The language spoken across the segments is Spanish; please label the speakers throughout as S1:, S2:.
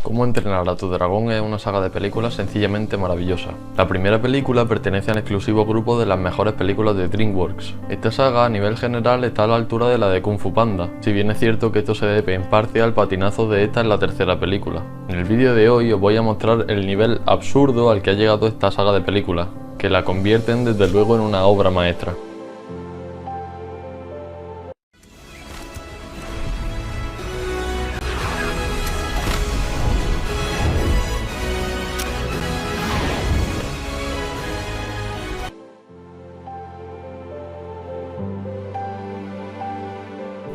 S1: Cómo entrenar a tu dragón es una saga de películas sencillamente maravillosa. La primera película pertenece al exclusivo grupo de las mejores películas de DreamWorks. Esta saga a nivel general está a la altura de la de Kung Fu Panda, si bien es cierto que esto se debe en parte al patinazo de esta en la tercera película. En el vídeo de hoy os voy a mostrar el nivel absurdo al que ha llegado esta saga de películas, que la convierten desde luego en una obra maestra.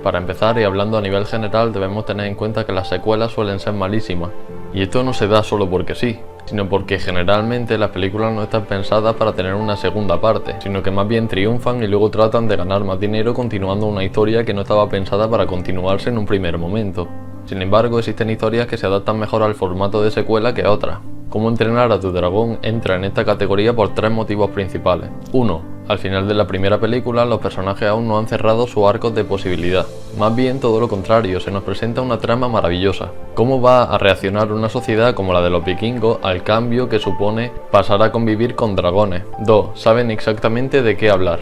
S1: Para empezar, y hablando a nivel general, debemos tener en cuenta que las secuelas suelen ser malísimas. Y esto no se da solo porque sí, sino porque generalmente las películas no están pensadas para tener una segunda parte, sino que más bien triunfan y luego tratan de ganar más dinero continuando una historia que no estaba pensada para continuarse en un primer momento. Sin embargo, existen historias que se adaptan mejor al formato de secuela que otras. Cómo entrenar a tu dragón entra en esta categoría por tres motivos principales. 1. Al final de la primera película, los personajes aún no han cerrado su arco de posibilidad. Más bien todo lo contrario, se nos presenta una trama maravillosa. ¿Cómo va a reaccionar una sociedad como la de los vikingos al cambio que supone pasar a convivir con dragones? 2. Saben exactamente de qué hablar.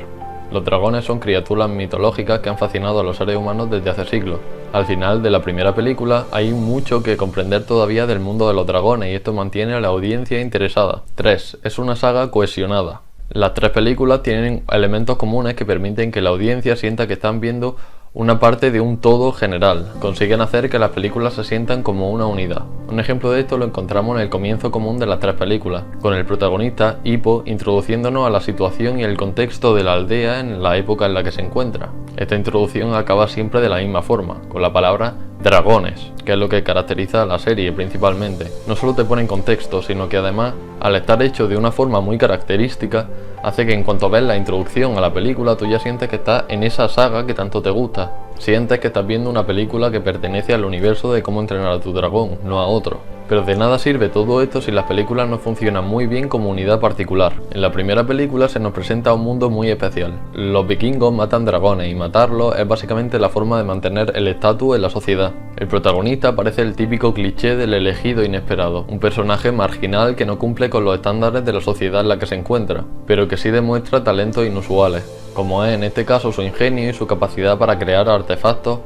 S1: Los dragones son criaturas mitológicas que han fascinado a los seres humanos desde hace siglos. Al final de la primera película hay mucho que comprender todavía del mundo de los dragones y esto mantiene a la audiencia interesada. 3. Es una saga cohesionada. Las tres películas tienen elementos comunes que permiten que la audiencia sienta que están viendo una parte de un todo general. Consiguen hacer que las películas se sientan como una unidad. Un ejemplo de esto lo encontramos en el comienzo común de las tres películas, con el protagonista, Hippo, introduciéndonos a la situación y el contexto de la aldea en la época en la que se encuentra. Esta introducción acaba siempre de la misma forma, con la palabra dragones, que es lo que caracteriza a la serie principalmente. No solo te pone en contexto, sino que además, al estar hecho de una forma muy característica, hace que en cuanto ves la introducción a la película tú ya sientes que estás en esa saga que tanto te gusta. Sientes que estás viendo una película que pertenece al universo de Cómo entrenar a tu dragón, no a otro. Pero de nada sirve todo esto si las películas no funcionan muy bien como unidad particular. En la primera película se nos presenta un mundo muy especial. Los vikingos matan dragones y matarlos es básicamente la forma de mantener el estatus en la sociedad. El protagonista parece el típico cliché del elegido inesperado, un personaje marginal que no cumple con los estándares de la sociedad en la que se encuentra, pero que sí demuestra talentos inusuales, como es en este caso su ingenio y su capacidad para crear artefactos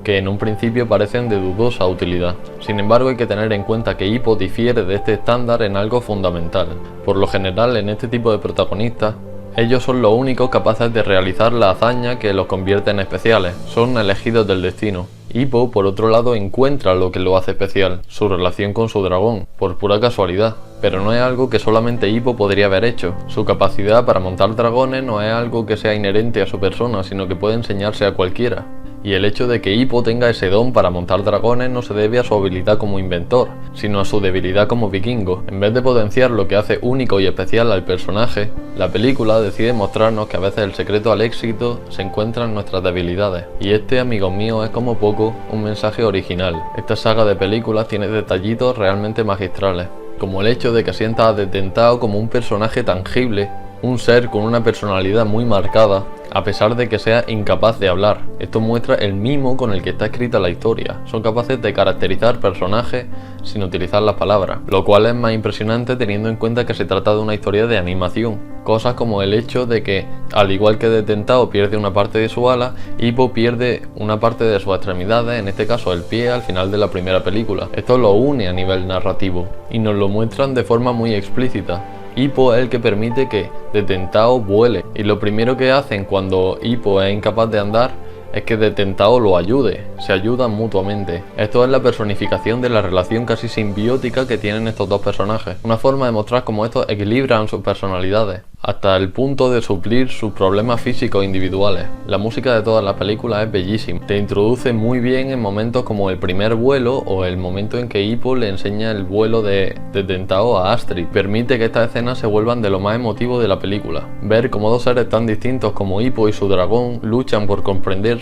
S1: que en un principio parecen de dudosa utilidad. Sin embargo, hay que tener en cuenta que Hippo difiere de este estándar en algo fundamental. Por lo general, en este tipo de protagonistas, ellos son los únicos capaces de realizar la hazaña que los convierte en especiales, son elegidos del destino. Hippo, por otro lado, encuentra lo que lo hace especial, su relación con su dragón, por pura casualidad. Pero no es algo que solamente Hippo podría haber hecho. Su capacidad para montar dragones no es algo que sea inherente a su persona, sino que puede enseñarse a cualquiera. Y el hecho de que Hippo tenga ese don para montar dragones no se debe a su habilidad como inventor, sino a su debilidad como vikingo. En vez de potenciar lo que hace único y especial al personaje, la película decide mostrarnos que a veces el secreto al éxito se encuentra en nuestras debilidades. Y este, amigos míos, es como poco un mensaje original. Esta saga de películas tiene detallitos realmente magistrales, como el hecho de que sientas a Detentado como un personaje tangible, un ser con una personalidad muy marcada, a pesar de que sea incapaz de hablar. Esto muestra el mimo con el que está escrita la historia. Son capaces de caracterizar personajes sin utilizar las palabras, lo cual es más impresionante teniendo en cuenta que se trata de una historia de animación. Cosas como el hecho de que, al igual que Detentado pierde una parte de su ala, Hippo pierde una parte de sus extremidades, en este caso el pie, al final de la primera película. Esto lo une a nivel narrativo y nos lo muestran de forma muy explícita. Hippo es el que permite que Detentado vuele, y lo primero que hacen cuando Hippo es incapaz de andar es que Detentado lo ayude, se ayudan mutuamente. Esto es la personificación de la relación casi simbiótica que tienen estos dos personajes, una forma de mostrar cómo estos equilibran sus personalidades, hasta el punto de suplir sus problemas físicos individuales. La música de todas las películas es bellísima, te introduce muy bien en momentos como el primer vuelo o el momento en que Hippo le enseña el vuelo de Detentado a Astrid. Permite que estas escenas se vuelvan de lo más emotivo de la película. Ver cómo dos seres tan distintos como Hippo y su dragón luchan por comprenderse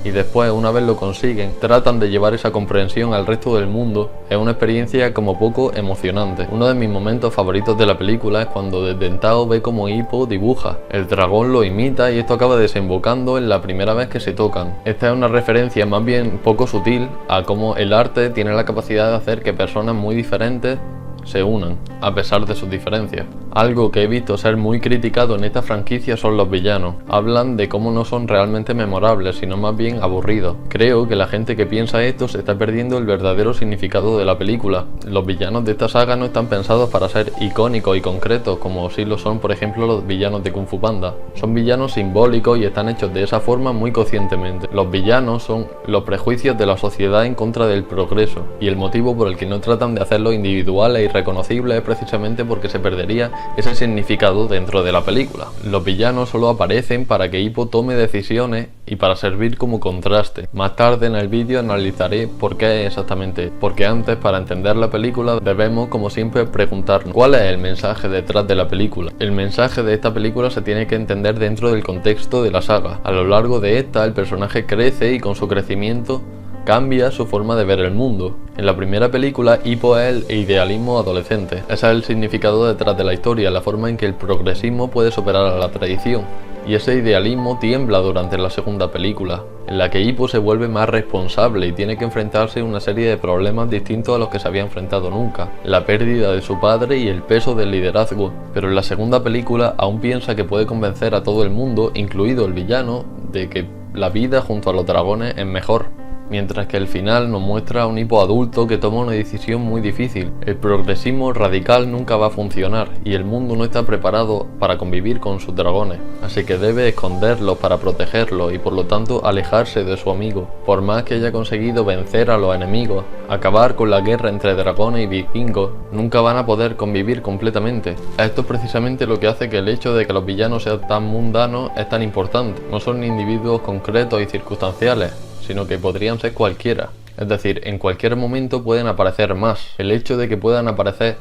S1: y después, una vez lo consiguen, tratan de llevar esa comprensión al resto del mundo, es una experiencia como poco emocionante. Uno de mis momentos favoritos de la película es cuando Detentado ve como cómo Hippo dibuja. El dragón lo imita y esto acaba desembocando en la primera vez que se tocan. Esta es una referencia más bien poco sutil a cómo el arte tiene la capacidad de hacer que personas muy diferentes se unan, a pesar de sus diferencias. Algo que he visto ser muy criticado en esta franquicia son los villanos. Hablan de cómo no son realmente memorables, sino más bien aburridos. Creo que la gente que piensa esto se está perdiendo el verdadero significado de la película. Los villanos de esta saga no están pensados para ser icónicos y concretos, como sí lo son por ejemplo los villanos de Kung Fu Panda. Son villanos simbólicos y están hechos de esa forma muy conscientemente. Los villanos son los prejuicios de la sociedad en contra del progreso, y el motivo por el que no tratan de hacerlo individuales y reconocibles es precisamente porque se perdería ese significado dentro de la película. Los villanos solo aparecen para que Hippo tome decisiones y para servir como contraste. Más tarde en el vídeo analizaré por qué exactamente, porque antes, para entender la película, debemos como siempre preguntarnos ¿cuál es el mensaje detrás de la película? El mensaje de esta película se tiene que entender dentro del contexto de la saga. A lo largo de esta, el personaje crece y con su crecimiento cambia su forma de ver el mundo. En la primera película, Hippo es el idealismo adolescente. Ese es el significado detrás de la historia, la forma en que el progresismo puede superar a la tradición. Y ese idealismo tiembla durante la segunda película, en la que Hippo se vuelve más responsable y tiene que enfrentarse a una serie de problemas distintos a los que se había enfrentado nunca. La pérdida de su padre y el peso del liderazgo. Pero en la segunda película aún piensa que puede convencer a todo el mundo, incluido el villano, de que la vida junto a los dragones es mejor. Mientras que el final nos muestra a un Hippo adulto que toma una decisión muy difícil. El progresismo radical nunca va a funcionar y el mundo no está preparado para convivir con sus dragones, así que debe esconderlos para protegerlos y por lo tanto alejarse de su amigo. Por más que haya conseguido vencer a los enemigos, acabar con la guerra entre dragones y vikingos, nunca van a poder convivir completamente. Esto es precisamente lo que hace que el hecho de que los villanos sean tan mundanos es tan importante. No son individuos concretos y circunstanciales, sino que podrían ser cualquiera. Es decir, en cualquier momento pueden aparecer más. El hecho de que puedan aparecer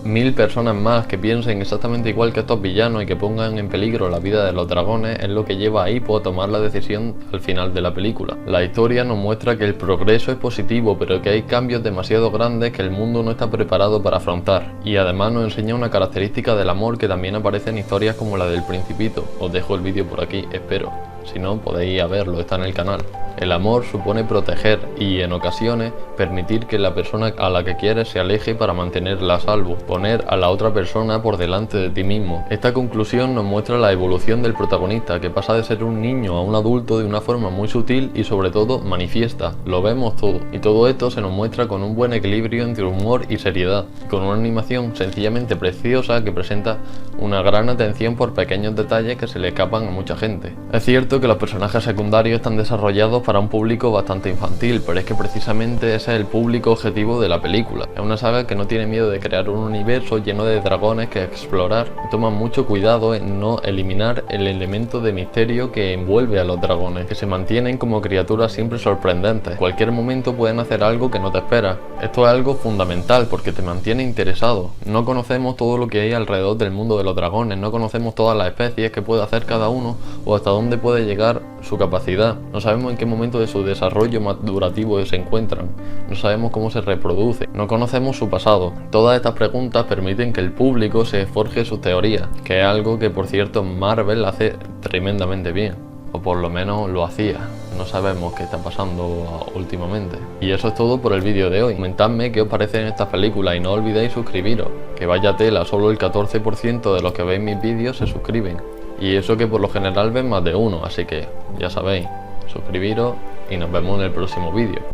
S1: 1000 personas más que piensen exactamente igual que estos villanos y que pongan en peligro la vida de los dragones es lo que lleva a Hippo a tomar la decisión al final de la película. La historia nos muestra que el progreso es positivo, pero que hay cambios demasiado grandes que el mundo no está preparado para afrontar. Y además nos enseña una característica del amor que también aparece en historias como la del Principito. Os dejo el vídeo por aquí, espero. Si no, podéis ir a verlo, está en el canal. El amor supone proteger y, en ocasiones, permitir que la persona a la que quieres se aleje para mantenerla a salvo, poner a la otra persona por delante de ti mismo. Esta conclusión nos muestra la evolución del protagonista, que pasa de ser un niño a un adulto de una forma muy sutil y sobre todo manifiesta. Lo vemos todo. Y todo esto se nos muestra con un buen equilibrio entre humor y seriedad, con una animación sencillamente preciosa que presenta una gran atención por pequeños detalles que se le escapan a mucha gente. Es cierto que los personajes secundarios están desarrollados para un público bastante infantil, pero es que precisamente ese es el público objetivo de la película. Es una saga que no tiene miedo de crear un universo lleno de dragones que explorar y toma mucho cuidado en no eliminar el elemento de misterio que envuelve a los dragones, que se mantienen como criaturas siempre sorprendentes. En cualquier momento pueden hacer algo que no te esperas. Esto es algo fundamental porque te mantiene interesado. No conocemos todo lo que hay alrededor del mundo de los dragones, no conocemos todas las especies que puede hacer cada uno o hasta dónde puede llegar su capacidad. No sabemos en qué momento de su desarrollo madurativo se encuentran, no sabemos cómo se reproduce, no conocemos su pasado. Todas estas preguntas permiten que el público se forje sus teorías, que es algo que por cierto Marvel hace tremendamente bien, o por lo menos lo hacía. No sabemos qué está pasando últimamente. Y eso es todo por el vídeo de hoy. Comentadme qué os parecen estas películas y no olvidéis suscribiros, que vaya tela, solo el 14% de los que veis mis vídeos se suscriben. Y eso que por lo general ven más de uno, así que ya sabéis, suscribiros y nos vemos en el próximo vídeo.